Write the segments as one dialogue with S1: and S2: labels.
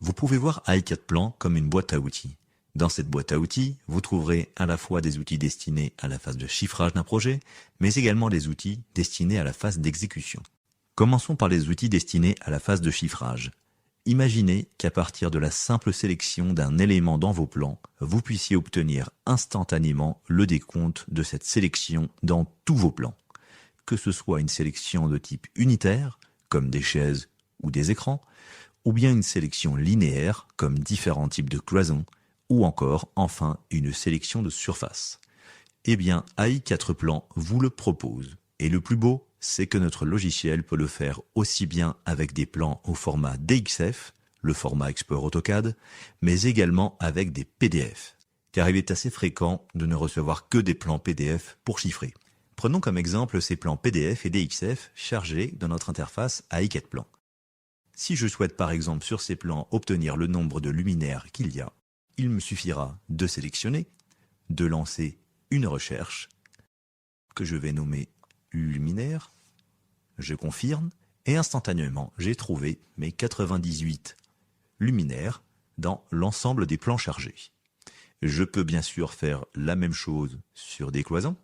S1: Vous pouvez voir AI4Plan comme une boîte à outils. Dans cette boîte à outils, vous trouverez à la fois des outils destinés à la phase de chiffrage d'un projet, mais également des outils destinés à la phase d'exécution. Commençons par les outils destinés à la phase de chiffrage. Imaginez qu'à partir de la simple sélection d'un élément dans vos plans, vous puissiez obtenir instantanément le décompte de cette sélection dans tous vos plans. Que ce soit une sélection de type unitaire, comme des chaises ou des écrans, ou bien une sélection linéaire, comme différents types de cloisons, ou encore, enfin, une sélection de surface. Eh bien, AI4Plan vous le propose. Et le plus beau, c'est que notre logiciel peut le faire aussi bien avec des plans au format DXF, le format Export AutoCAD, mais également avec des PDF. Car il est assez fréquent de ne recevoir que des plans PDF pour chiffrer. Prenons comme exemple ces plans PDF et DXF chargés dans notre interface AI4Plan. Si je souhaite par exemple sur ces plans obtenir le nombre de luminaires qu'il y a, il me suffira de sélectionner, de lancer une recherche que je vais nommer luminaire, je confirme et instantanément j'ai trouvé mes 98 luminaires dans l'ensemble des plans chargés. Je peux bien sûr faire la même chose sur des cloisons.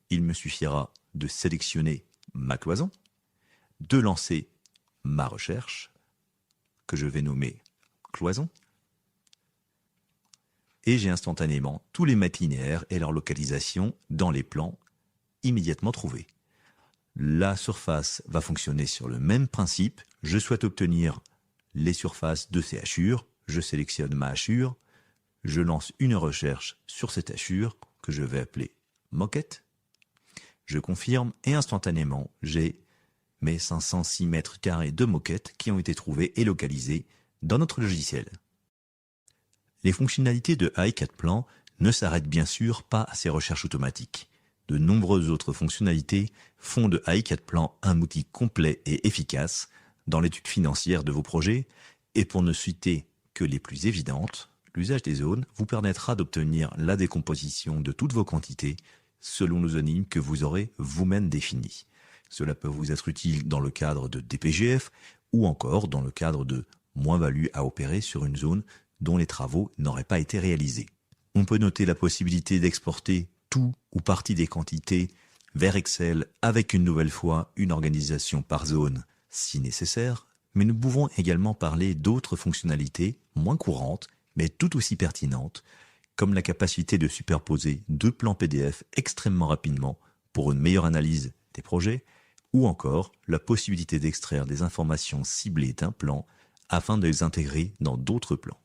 S1: Il me suffira de sélectionner ma cloison, de lancer ma recherche, que je vais nommer cloison, et j'ai instantanément tous les mètres linéaires et leur localisation dans les plans immédiatement trouvés. La surface va fonctionner sur le même principe. Je souhaite obtenir les surfaces de ces hachures, je sélectionne ma hachure, je lance une recherche sur cette hachure que je vais appeler moquette, je confirme et instantanément j'ai mes 506 mètres carrés de moquette qui ont été trouvés et localisés dans notre logiciel. Les fonctionnalités de AI4Plan ne s'arrêtent bien sûr pas à ces recherches automatiques. De nombreuses autres fonctionnalités font de AI4Plan un outil complet et efficace dans l'étude financière de vos projets, et pour ne citer que les plus évidentes, l'usage des zones vous permettra d'obtenir la décomposition de toutes vos quantités selon le zoning que vous aurez vous-même défini. Cela peut vous être utile dans le cadre de DPGF ou encore dans le cadre de moins-value à opérer sur une zone dont les travaux n'auraient pas été réalisés. On peut noter la possibilité d'exporter tout ou partie des quantités vers Excel avec une nouvelle fois une organisation par zone si nécessaire, mais nous pouvons également parler d'autres fonctionnalités moins courantes mais tout aussi pertinentes, comme la capacité de superposer deux plans PDF extrêmement rapidement pour une meilleure analyse des projets, ou encore la possibilité d'extraire des informations ciblées d'un plan afin de les intégrer dans d'autres plans.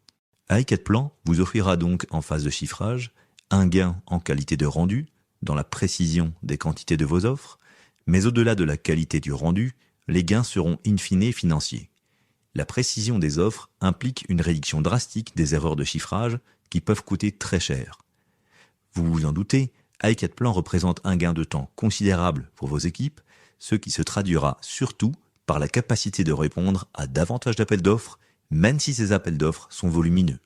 S1: AI4Plan vous offrira donc en phase de chiffrage un gain en qualité de rendu, dans la précision des quantités de vos offres, mais au-delà de la qualité du rendu, les gains seront in fine financiers. La précision des offres implique une réduction drastique des erreurs de chiffrage qui peuvent coûter très cher. Vous vous en doutez, AI4Plan représente un gain de temps considérable pour vos équipes, ce qui se traduira surtout par la capacité de répondre à davantage d'appels d'offres, même si ces appels d'offres sont volumineux.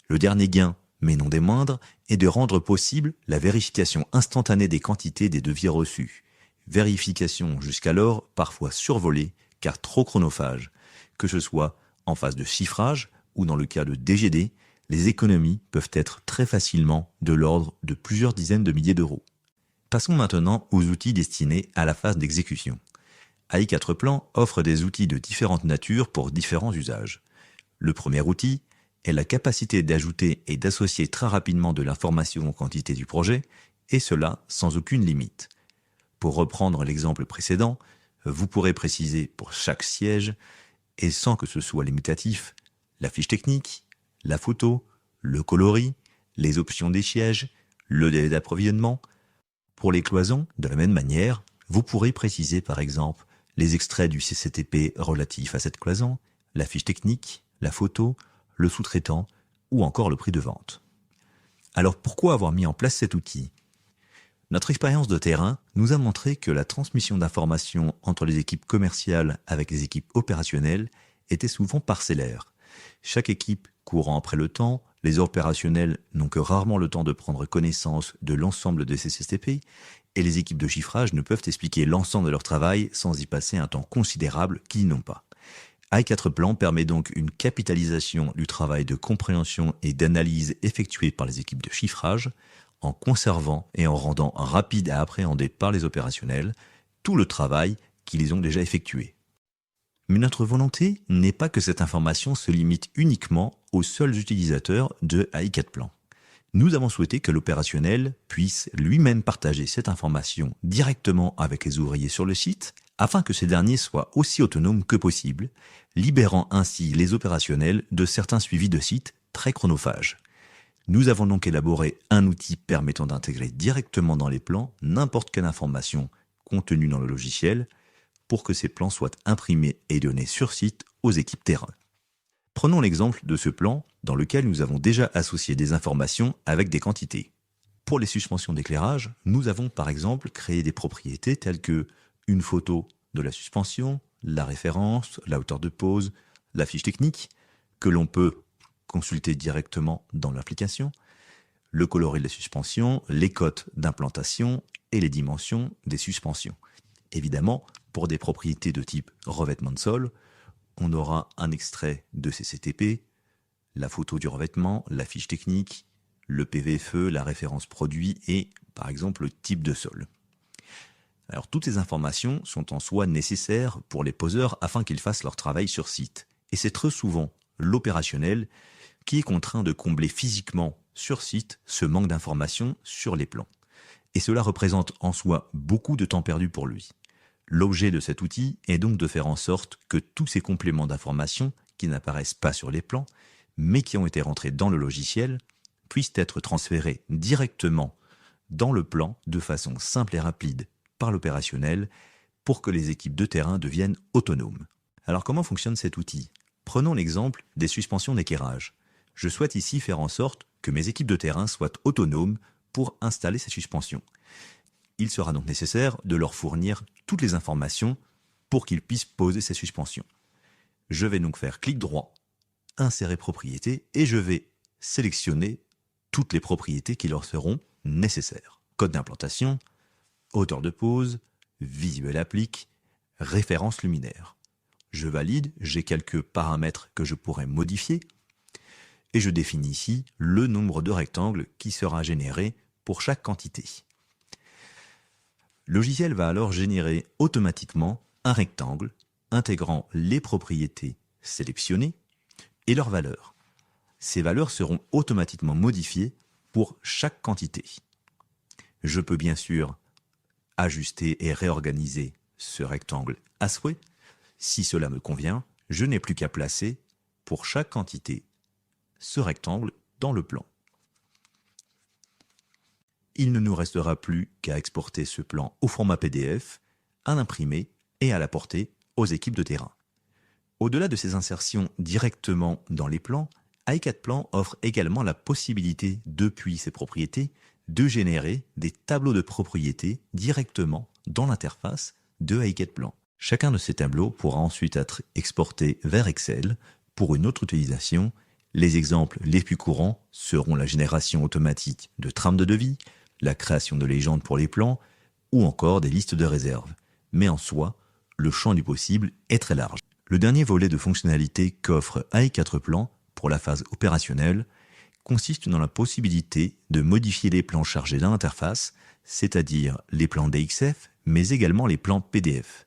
S1: Le dernier gain, mais non des moindres, est de rendre possible la vérification instantanée des quantités des devis reçus. Vérification jusqu'alors parfois survolée, car trop chronophage. Que ce soit en phase de chiffrage ou dans le cas de DGD, les économies peuvent être très facilement de l'ordre de plusieurs dizaines de milliers d'euros. Passons maintenant aux outils destinés à la phase d'exécution. AI4Plan offre des outils de différentes natures pour différents usages. Le premier outil est la capacité d'ajouter et d'associer très rapidement de l'information aux quantités du projet, et cela sans aucune limite. Pour reprendre l'exemple précédent, vous pourrez préciser pour chaque siège, et sans que ce soit limitatif, la fiche technique, la photo, le coloris, les options des sièges, le délai d'approvisionnement. Pour les cloisons, de la même manière, vous pourrez préciser par exemple les extraits du CCTP relatifs à cette cloison, la fiche technique, la photo, le sous-traitant ou encore le prix de vente. Alors pourquoi avoir mis en place cet outil ? Notre expérience de terrain nous a montré que la transmission d'informations entre les équipes commerciales avec les équipes opérationnelles était souvent parcellaire. Chaque équipe courant après le temps, les opérationnels n'ont que rarement le temps de prendre connaissance de l'ensemble de ces CCTP et les équipes de chiffrage ne peuvent expliquer l'ensemble de leur travail sans y passer un temps considérable qu'ils n'ont pas. AI4Plan permet donc une capitalisation du travail de compréhension et d'analyse effectué par les équipes de chiffrage, en conservant et en rendant rapide à appréhender par les opérationnels tout le travail qu'ils ont déjà effectué. Mais notre volonté n'est pas que cette information se limite uniquement aux seuls utilisateurs de AI4Plan. Nous avons souhaité que l'opérationnel puisse lui-même partager cette information directement avec les ouvriers sur le site, afin que ces derniers soient aussi autonomes que possible, libérant ainsi les opérationnels de certains suivis de sites très chronophages. Nous avons donc élaboré un outil permettant d'intégrer directement dans les plans n'importe quelle information contenue dans le logiciel pour que ces plans soient imprimés et donnés sur site aux équipes terrain. Prenons l'exemple de ce plan dans lequel nous avons déjà associé des informations avec des quantités. Pour les suspensions d'éclairage, nous avons par exemple créé des propriétés telles que une photo de la suspension, la référence, la hauteur de pose, la fiche technique, que l'on peut consulter directement dans l'application, le coloris de la suspension, les cotes d'implantation et les dimensions des suspensions. Évidemment, pour des propriétés de type revêtement de sol, on aura un extrait de CCTP, la photo du revêtement, la fiche technique, le PVFE, la référence produit et, par exemple, le type de sol. Alors, toutes ces informations sont en soi nécessaires pour les poseurs afin qu'ils fassent leur travail sur site. Et c'est très souvent l'opérationnel qui est contraint de combler physiquement sur site ce manque d'informations sur les plans. Et cela représente en soi beaucoup de temps perdu pour lui. L'objet de cet outil est donc de faire en sorte que tous ces compléments d'informations qui n'apparaissent pas sur les plans, mais qui ont été rentrés dans le logiciel, puissent être transférés directement dans le plan de façon simple et rapide par l'opérationnel pour que les équipes de terrain deviennent autonomes. Alors comment fonctionne cet outil ? Prenons l'exemple des suspensions d'équerrage. Je souhaite ici faire en sorte que mes équipes de terrain soient autonomes pour installer ces suspensions. Il sera donc nécessaire de leur fournir toutes les informations pour qu'ils puissent poser ces suspensions. Je vais donc faire clic droit, insérer propriétés et je vais sélectionner toutes les propriétés qui leur seront nécessaires. Code d'implantation, hauteur de pose, visuel applique, référence luminaire. Je valide, j'ai quelques paramètres que je pourrais modifier et je définis ici le nombre de rectangles qui sera généré pour chaque quantité. Le logiciel va alors générer automatiquement un rectangle intégrant les propriétés sélectionnées et leurs valeurs. Ces valeurs seront automatiquement modifiées pour chaque quantité. Je peux bien sûr ajuster et réorganiser ce rectangle à souhait. Si cela me convient, je n'ai plus qu'à placer pour chaque quantité ce rectangle dans le plan. Il ne nous restera plus qu'à exporter ce plan au format PDF, à l'imprimer et à l'apporter aux équipes de terrain. Au-delà de ces insertions directement dans les plans, AI4Plan offre également la possibilité, depuis ses propriétés, de générer des tableaux de propriétés directement dans l'interface de AI4Plan. Chacun de ces tableaux pourra ensuite être exporté vers Excel pour une autre utilisation. Les exemples les plus courants seront la génération automatique de trames de devis, la création de légendes pour les plans ou encore des listes de réserve. Mais en soi, le champ du possible est très large. Le dernier volet de fonctionnalité qu'offre AI4Plan pour la phase opérationnelle consiste dans la possibilité de modifier les plans chargés dans l'interface, c'est-à-dire les plans DXF, mais également les plans PDF,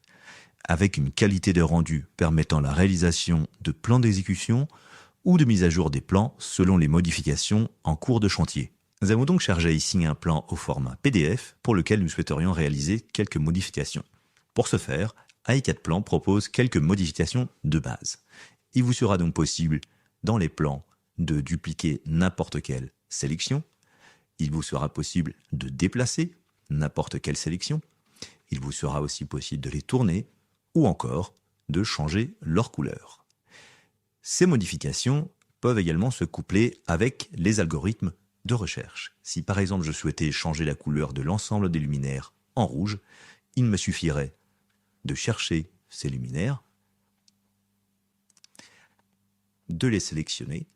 S1: avec une qualité de rendu permettant la réalisation de plans d'exécution ou de mise à jour des plans selon les modifications en cours de chantier. Nous avons donc chargé ici un plan au format PDF pour lequel nous souhaiterions réaliser quelques modifications. Pour ce faire, AI4Plan propose quelques modifications de base. Il vous sera donc possible, dans les plans, de dupliquer n'importe quelle sélection. Il vous sera possible de déplacer n'importe quelle sélection. Il vous sera aussi possible de les tourner ou encore de changer leur couleur. Ces modifications peuvent également se coupler avec les algorithmes de recherche. Si par exemple je souhaitais changer la couleur de l'ensemble des luminaires en rouge, il me suffirait de chercher ces luminaires, de les sélectionner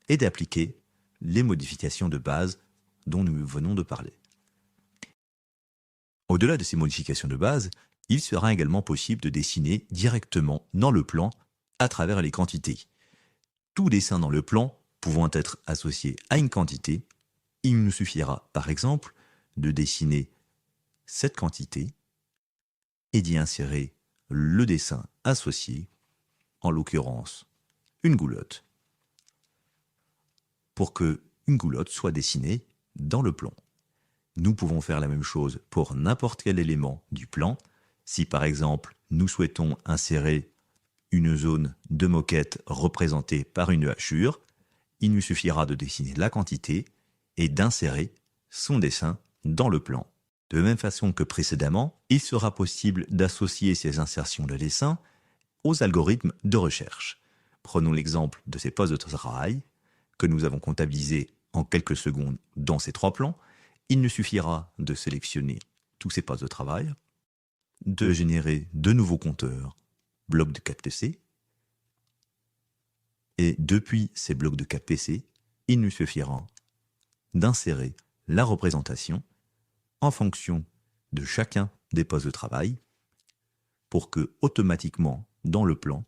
S1: et d'appliquer les modifications de base dont nous venons de parler. Au-delà de ces modifications de base, il sera également possible de dessiner directement dans le plan à travers les quantités. Tout dessin dans le plan pouvant être associé à une quantité, il nous suffira par exemple de dessiner cette quantité et d'y insérer le dessin associé, en l'occurrence une goulotte, pour que une goulotte soit dessinée dans le plan. Nous pouvons faire la même chose pour n'importe quel élément du plan. Si par exemple nous souhaitons insérer une zone de moquette représentée par une hachure, il nous suffira de dessiner la quantité et d'insérer son dessin dans le plan. De la même façon que précédemment, il sera possible d'associer ces insertions de dessin aux algorithmes de recherche. Prenons l'exemple de ces postes de travail que nous avons comptabilisés en quelques secondes dans ces 3 plans. Il nous suffira de sélectionner tous ces postes de travail, de générer de nouveaux compteurs, blocs de 4 PC, et depuis ces blocs de 4 PC, il nous suffira d'insérer la représentation en fonction de chacun des postes de travail pour que automatiquement dans le plan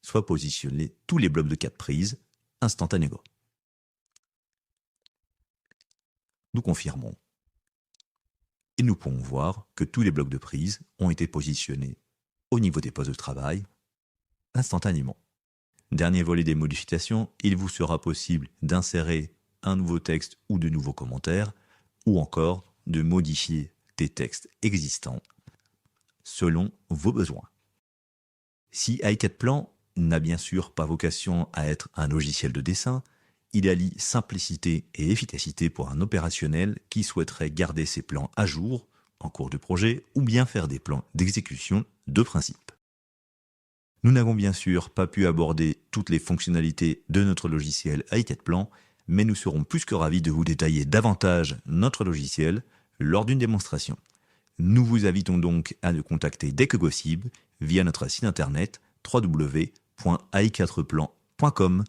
S1: soient positionnés tous les blocs de 4 prises instantanément. Nous confirmons et nous pouvons voir que tous les blocs de prise ont été positionnés au niveau des postes de travail instantanément. Dernier volet des modifications, il vous sera possible d'insérer un nouveau texte ou de nouveaux commentaires, ou encore de modifier des textes existants selon vos besoins. Si iCADplan n'a bien sûr pas vocation à être un logiciel de dessin, il allie simplicité et efficacité pour un opérationnel qui souhaiterait garder ses plans à jour en cours de projet ou bien faire des plans d'exécution de principe. Nous n'avons bien sûr pas pu aborder toutes les fonctionnalités de notre logiciel iCADplan, mais nous serons plus que ravis de vous détailler davantage notre logiciel lors d'une démonstration. Nous vous invitons donc à nous contacter dès que possible via notre site internet www.i4plan.com.